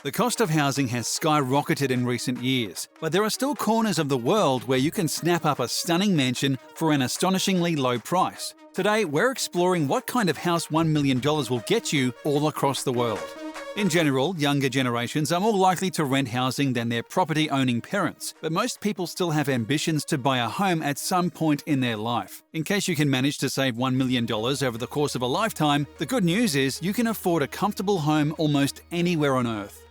The cost of housing has skyrocketed in recent years, but there are still corners of the world where you can snap up a stunning mansion for an astonishingly low price. Today, we're exploring what kind of house $1 million will get you all across the world. In general, younger generations are more likely to rent housing than their property-owning parents, but most people still have ambitions to buy a home at some point in their life. In case you can manage to save $1 million over the course of a lifetime, the good news is you can afford a comfortable home almost anywhere on Earth.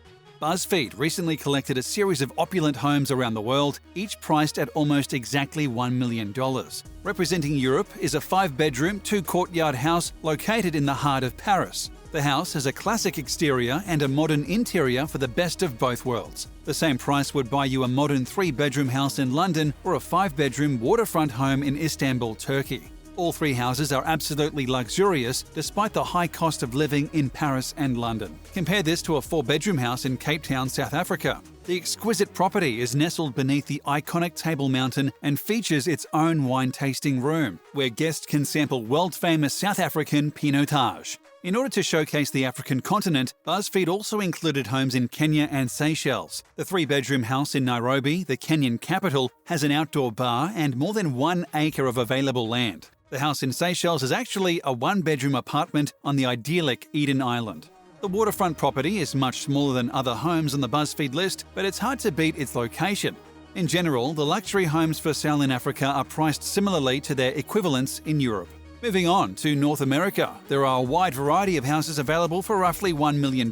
BuzzFeed recently collected a series of opulent homes around the world, each priced at almost exactly $1 million. Representing Europe is a 5-bedroom, 2-courtyard house located in the heart of Paris. The house has a classic exterior and a modern interior for the best of both worlds. The same price would buy you a modern 3-bedroom house in London or a 5-bedroom waterfront home in Istanbul, Turkey. All three houses are absolutely luxurious despite the high cost of living in Paris and London. Compare this to a 4-bedroom house in Cape Town, South Africa. The exquisite property is nestled beneath the iconic Table Mountain and features its own wine tasting room, where guests can sample world-famous South African Pinotage. In order to showcase the African continent, BuzzFeed also included homes in Kenya and Seychelles. The 3-bedroom house in Nairobi, the Kenyan capital, has an outdoor bar and more than 1 acre of available land. The house in Seychelles is actually a 1-bedroom apartment on the idyllic Eden Island. The waterfront property is much smaller than other homes on the BuzzFeed list, but it's hard to beat its location. In general, the luxury homes for sale in Africa are priced similarly to their equivalents in Europe. Moving on to North America, there are a wide variety of houses available for roughly $1 million.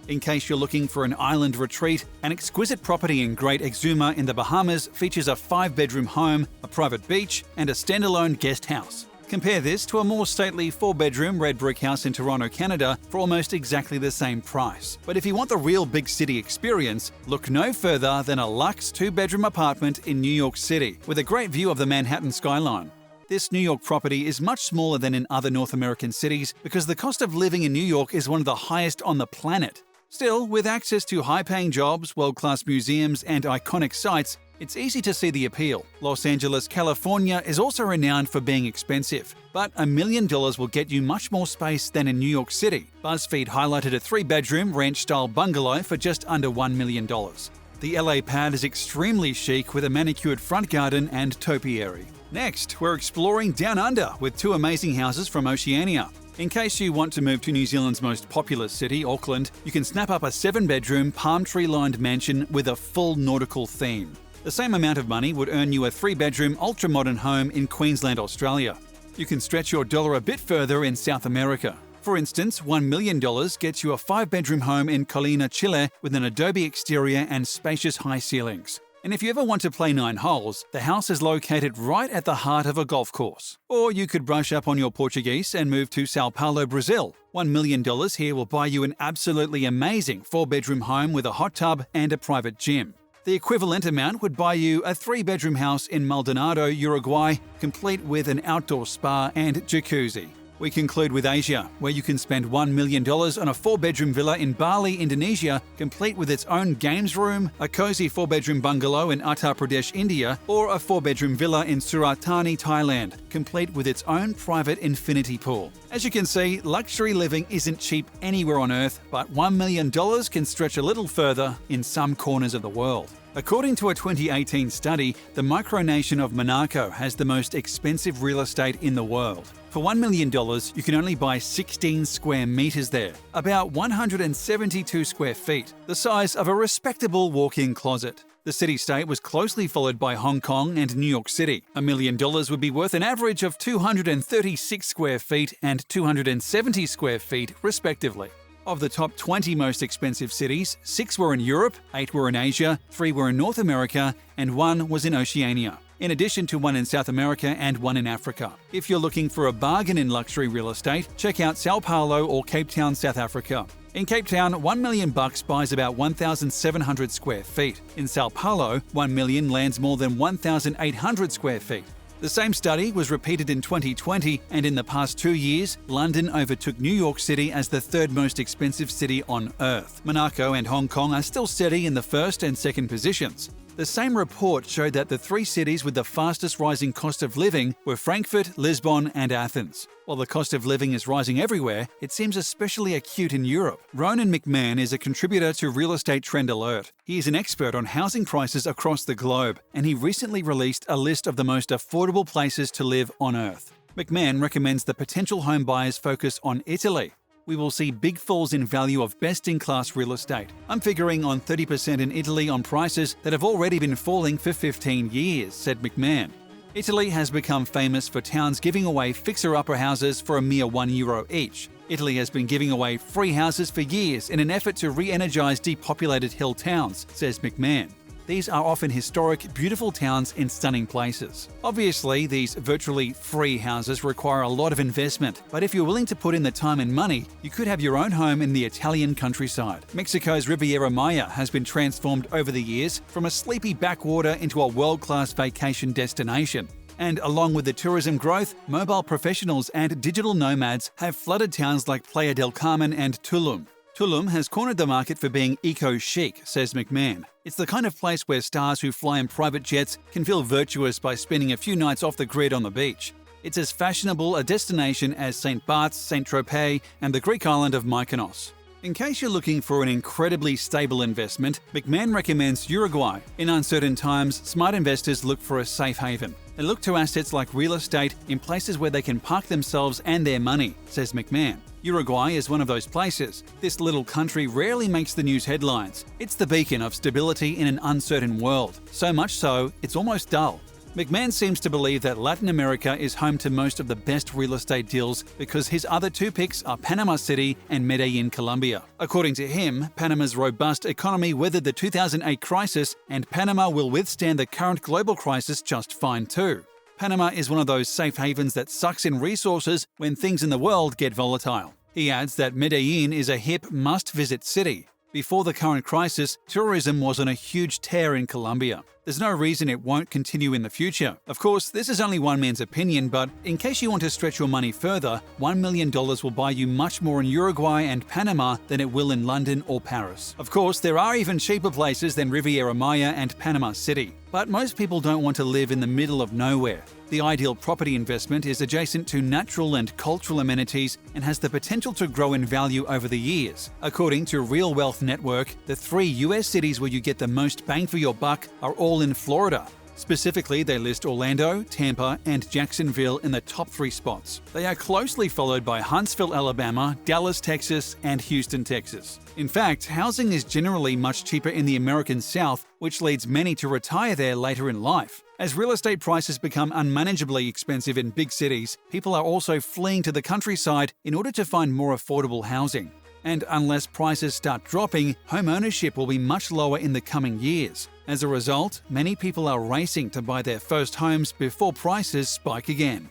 In case you're looking for an island retreat, an exquisite property in Great Exuma in the Bahamas features a 5-bedroom home, a private beach, and a standalone guest house. Compare this to a more stately 4-bedroom red brick house in Toronto, Canada for almost exactly the same price. But if you want the real big city experience, look no further than a luxe 2-bedroom apartment in New York City with a great view of the Manhattan skyline. This New York property is much smaller than in other North American cities because the cost of living in New York is one of the highest on the planet. Still, with access to high-paying jobs, world-class museums, and iconic sites, it's easy to see the appeal. Los Angeles, California is also renowned for being expensive, but $1 million will get you much more space than in New York City. BuzzFeed highlighted a 3-bedroom ranch-style bungalow for just under $1 million. The LA pad is extremely chic with a manicured front garden and topiary. Next, we're exploring Down Under with 2 amazing houses from Oceania. In case you want to move to New Zealand's most populous city, Auckland, you can snap up a 7-bedroom, palm tree-lined mansion with a full nautical theme. The same amount of money would earn you a 3-bedroom, ultra-modern home in Queensland, Australia. You can stretch your dollar a bit further in South America. For instance, $1 million gets you a 5-bedroom home in Colina, Chile with an adobe exterior and spacious high ceilings. And if you ever want to play 9 holes, the house is located right at the heart of a golf course. Or you could brush up on your Portuguese and move to Sao Paulo, Brazil. $1 million here will buy you an absolutely amazing 4-bedroom home with a hot tub and a private gym. The equivalent amount would buy you a 3-bedroom house in Maldonado, Uruguay, complete with an outdoor spa and jacuzzi. We conclude with Asia, where you can spend $1 million on a 4-bedroom villa in Bali, Indonesia, complete with its own games room, a cozy 4-bedroom bungalow in Uttar Pradesh, India, or a 4-bedroom villa in Surat Thani, Thailand, complete with its own private infinity pool. As you can see, luxury living isn't cheap anywhere on Earth, but $1 million can stretch a little further in some corners of the world. According to a 2018 study, the micronation of Monaco has the most expensive real estate in the world. For $1 million, you can only buy 16 square meters there, about 172 square feet, the size of a respectable walk-in closet. The city-state was closely followed by Hong Kong and New York City. $1 million would be worth an average of 236 square feet and 270 square feet, respectively. Of the top 20 most expensive cities, 6 were in Europe, 8 were in Asia, 3 were in North America, and 1 was in Oceania, in addition to 1 in South America and 1 in Africa. If you're looking for a bargain in luxury real estate, check out Sao Paulo or Cape Town, South Africa. In Cape Town, $1 million buys about 1,700 square feet. In Sao Paulo, $1 million lands more than 1,800 square feet. The same study was repeated in 2020, and in the past 2 years, London overtook New York City as the 3rd most expensive city on Earth. Monaco and Hong Kong are still steady in the 1st and 2nd positions. The same report showed that the three cities with the fastest rising cost of living were Frankfurt, Lisbon, and Athens. While the cost of living is rising everywhere, it seems especially acute in Europe. Ronan McMahon is a contributor to Real Estate Trend Alert. He is an expert on housing prices across the globe, and he recently released a list of the most affordable places to live on Earth. McMahon recommends that potential home buyers focus on Italy. We will see big falls in value of best-in-class real estate. I'm figuring on 30% in Italy on prices that have already been falling for 15 years, said McMahon. Italy has become famous for towns giving away fixer-upper houses for a mere €1 each. Italy has been giving away free houses for years in an effort to re-energise depopulated hill towns, says McMahon. These are often historic, beautiful towns in stunning places. Obviously, these virtually free houses require a lot of investment, but if you're willing to put in the time and money, you could have your own home in the Italian countryside. Mexico's Riviera Maya has been transformed over the years from a sleepy backwater into a world-class vacation destination. And along with the tourism growth, mobile professionals and digital nomads have flooded towns like Playa del Carmen and Tulum. Tulum has cornered the market for being eco-chic, says McMahon. It's the kind of place where stars who fly in private jets can feel virtuous by spending a few nights off the grid on the beach. It's as fashionable a destination as St. Bart's, Saint-Tropez, and the Greek island of Mykonos. In case you're looking for an incredibly stable investment, McMahon recommends Uruguay. In uncertain times, smart investors look for a safe haven. They look to assets like real estate in places where they can park themselves and their money, says McMahon. Uruguay is one of those places. This little country rarely makes the news headlines. It's the beacon of stability in an uncertain world. So much so, it's almost dull. McMahon seems to believe that Latin America is home to most of the best real estate deals because his other two picks are Panama City and Medellin, Colombia. According to him, Panama's robust economy weathered the 2008 crisis, and Panama will withstand the current global crisis just fine too. Panama is one of those safe havens that sucks in resources when things in the world get volatile. He adds that Medellin is a hip, must-visit city. Before the current crisis, tourism was on a huge tear in Colombia. There's no reason it won't continue in the future. Of course, this is only one man's opinion, but in case you want to stretch your money further, $1 million will buy you much more in Uruguay and Panama than it will in London or Paris. Of course, there are even cheaper places than Riviera Maya and Panama City. But most people don't want to live in the middle of nowhere. The ideal property investment is adjacent to natural and cultural amenities and has the potential to grow in value over the years. According to Real Wealth Network, the 3 US cities where you get the most bang for your buck are all in Florida. Specifically, they list Orlando, Tampa, and Jacksonville in the top 3 spots. They are closely followed by Huntsville, Alabama, Dallas, Texas, and Houston, Texas. In fact, housing is generally much cheaper in the American South, which leads many to retire there later in life. As real estate prices become unmanageably expensive in big cities, people are also fleeing to the countryside in order to find more affordable housing. And unless prices start dropping, home ownership will be much lower in the coming years. As a result, many people are racing to buy their first homes before prices spike again.